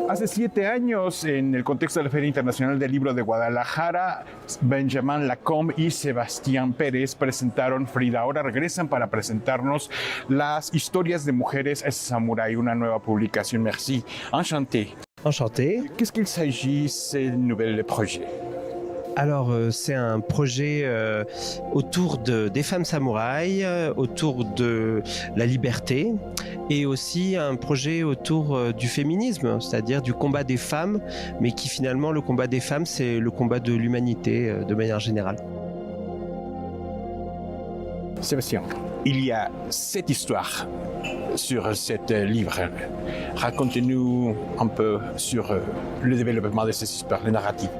Hace 7 años, en el contexto de la Feria Internacional del Libro de Guadalajara, Benjamin Lacombe y Sebastián Pérez presentaron Frida. Ahora regresan para presentarnos las historias de mujeres samurái, una nueva publicación. Merci. Enchanté. Enchanté. Qu'est-ce qu'il s'agit, ce nouvel projet? Alors, c'est un projet autour des femmes samouraïs, autour de la liberté et aussi un projet autour du féminisme, c'est-à-dire du combat des femmes, mais qui finalement, le combat des femmes, c'est le combat de l'humanité de manière générale. Sébastien, il y a 7 histoires sur cet livre. Racontez-nous un peu sur le développement de ces histoires, les narratifs.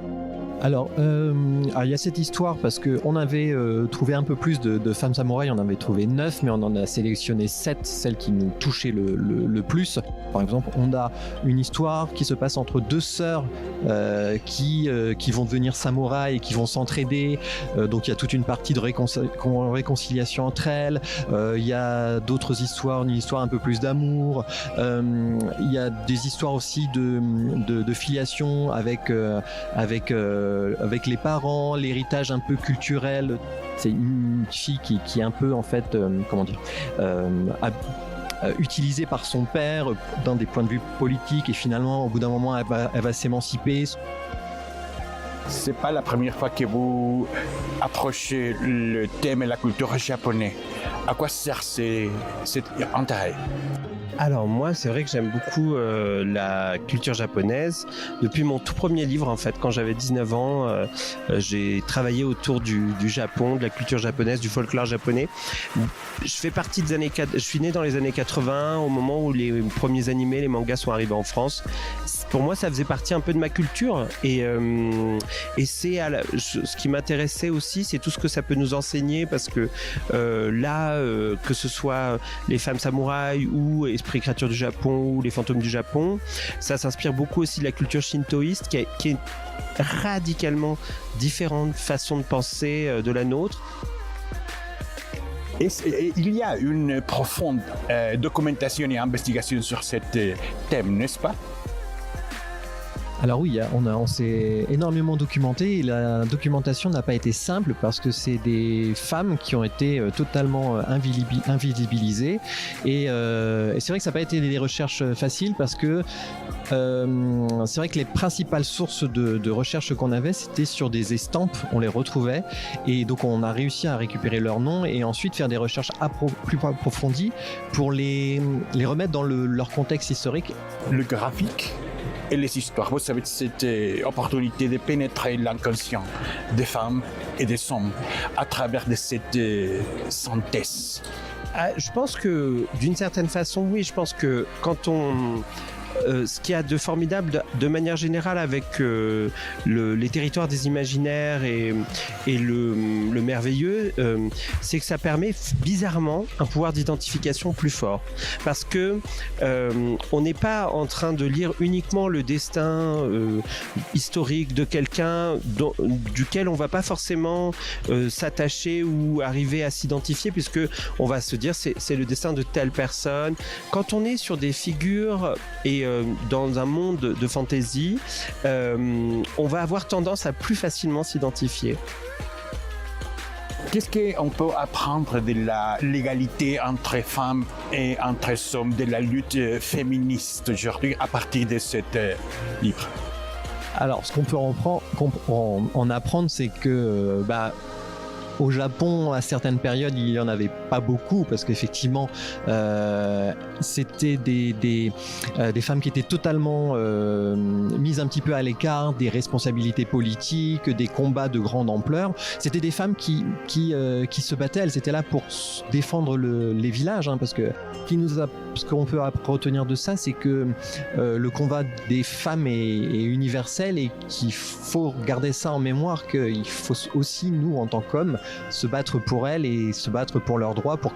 Alors, il y a cette histoire parce qu'on avait trouvé un peu plus de femmes samouraïs, on avait trouvé 9, mais on en a sélectionné 7, celles qui nous touchaient le plus. Par exemple, on a une histoire qui se passe entre 2 sœurs qui vont devenir samouraïs et qui vont s'entraider. Donc il y a toute une partie de réconciliation entre elles. Il y a d'autres histoires, une histoire un peu plus d'amour. Il y a des histoires aussi de filiation avec les parents, l'héritage un peu culturel. C'est une fille qui est un peu en fait, utilisée par son père dans des points de vue politiques et finalement au bout d'un moment elle va s'émanciper. C'est pas la première fois que vous approchez le thème et la culture japonais. À quoi sert cet intérêt? Alors moi, c'est vrai que j'aime beaucoup la culture japonaise. Depuis mon tout premier livre, en fait, quand j'avais 19 ans, j'ai travaillé autour du Japon, de la culture japonaise, du folklore japonais. Je fais partie des années... Je suis né dans les années 80, au moment où les premiers animés, les mangas sont arrivés en France. Pour moi, ça faisait partie un peu de ma culture. Et c'est ce qui m'intéressait aussi, c'est tout ce que ça peut nous enseigner, parce que que ce soit les femmes samouraïs ou Esprit créature du Japon ou les fantômes du Japon, ça s'inspire beaucoup aussi de la culture shintoïste qui est radicalement différente façon de penser de la nôtre. Et il y a une profonde documentation et investigation sur ce thème, n'est-ce pas? Alors oui, on s'est énormément documenté et la documentation n'a pas été simple parce que c'est des femmes qui ont été totalement invisibilisées et c'est vrai que ça n'a pas été des recherches faciles parce que c'est vrai que les principales sources de recherche qu'on avait, c'était sur des estampes, on les retrouvait et donc on a réussi à récupérer leurs noms et ensuite faire des recherches plus approfondies pour les remettre dans leur contexte historique. Le graphique et les histoires, vous savez, cette opportunité de pénétrer l'inconscient des femmes et des hommes à travers de cette synthèse. Je pense que d'une certaine façon, oui, je pense que quand ce qu'il y a de formidable de manière générale avec les territoires des imaginaires et le merveilleux, c'est que ça permet bizarrement un pouvoir d'identification plus fort. Parce que on n'est pas en train de lire uniquement le destin historique de quelqu'un duquel on va pas forcément s'attacher ou arriver à s'identifier, puisque on va se dire c'est le destin de telle personne. Quand on est sur des figures et dans un monde de fantasy, on va avoir tendance à plus facilement s'identifier. Qu'est-ce qu'on peut apprendre de l'égalité entre femmes et entre hommes, de la lutte féministe aujourd'hui à partir de ce livre? Alors, ce qu'on peut en apprendre, c'est que au Japon, à certaines périodes, il n'y en avait pas beaucoup parce qu'effectivement, c'était des femmes qui étaient totalement mises un petit peu à l'écart des responsabilités politiques, des combats de grande ampleur. C'était des femmes qui se battaient, elles étaient là pour défendre les villages, parce que ce qu'on peut retenir de ça, c'est que le combat des femmes est universel et qu'il faut garder ça en mémoire, qu'il faut aussi, nous, en tant qu'hommes, se battre pour elles et se battre pour leurs droits, pour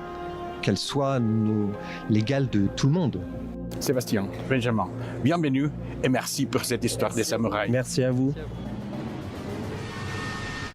qu'elles soient l'égale de tout le monde. Sébastien, Benjamin, bienvenue et merci pour cette histoire des samouraïs. Merci à vous.